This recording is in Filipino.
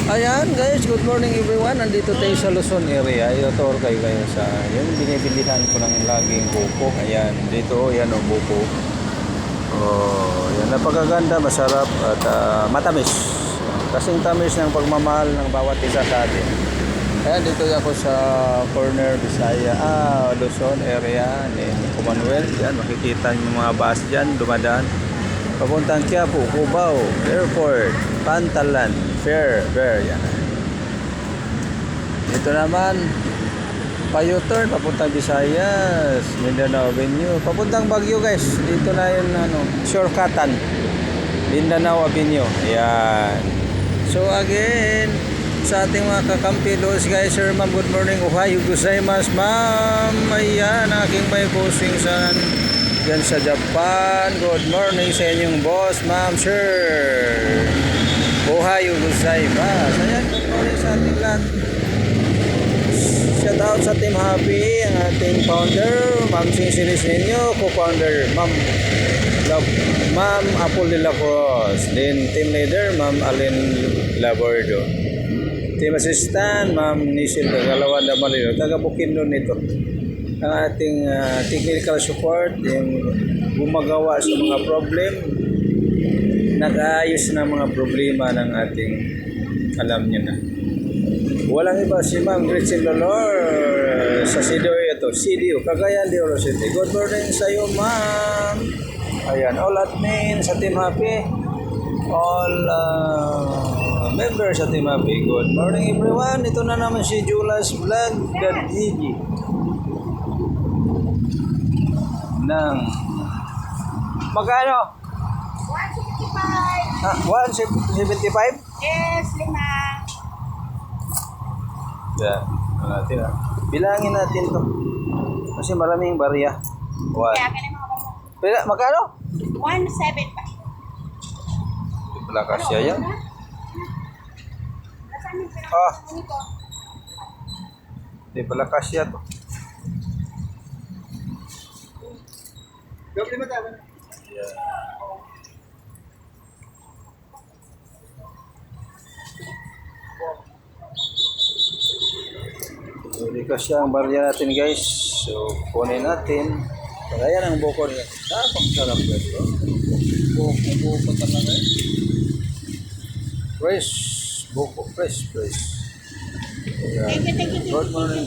Ayan guys, good morning everyone. Nandito tayo sa Luzon area. Itotor kayo sa yung binibilihan ko ng laging buko. Ayan, dito yan o buko. Oh, yan, napakaganda, masarap at matamis. Kasing tamis ng pagmamahal ng bawat isa sa atin. Ayan, dito ako sa corner Bisaya, Luzon area ni Commonwealth. Yan, makikita yung mga bus dyan, dumadaan. Papuntang Quiapo, Cubao, Airport, Pantalan, Fair, yan. Dito naman, pa-U-turn, papuntang Visayas, Mindanao Avenue, papuntang Baguio guys. Dito na yun, shortcutan, Mindanao Avenue. Ayan. So again, sa ating mga kakampilos guys, sir, ma'am, good morning. Ohayo gozaimasu, ma'am. Ayan, aking may posing sa yan sa Japan. Good morning sa inyong boss, ma'am, sir. Ohayo gozaimasu. Ayan, good morning sa ating lahat. Shout out sa Team Happy, ang ating founder, Ma'am Sinsilis ninyo, co-founder, Ma'am Apple de la Cruz. Then team leader, Ma'am Allen Labordo. Team assistant, Ma'am Nisil Galawan Damalino. Taga Bukidnon nito. Ang ating technical support, yung gumagawa sa mga problem, nag-aayos na mga problema ng ating, alam nyo na. Walang iba si Ma'am Gretchen Lolor sa CDO, Cagayan de Oro City. Good morning sa iyo, Ma'am. Ayan, all admin sa Team Happy, all members sa Team Happy. Good morning everyone. Ito na naman si Julas Vlog Gadigi ng magkano? 175. 175? Yes, 5. Yan, natin bilangin natin to kasi maraming barya. Kaya ka na mga baro. Pila, magkano? 175. Wala kasya yan. Nasaan yung Ah, di pala kasya to. Doble matama. Yan. Hindi kasya ang barya natin guys. So, kunin natin. Kaya ang buko niya. Sarap ito. Buko talaga eh. Fresh. Buko. Fresh. Thank you. Good morning.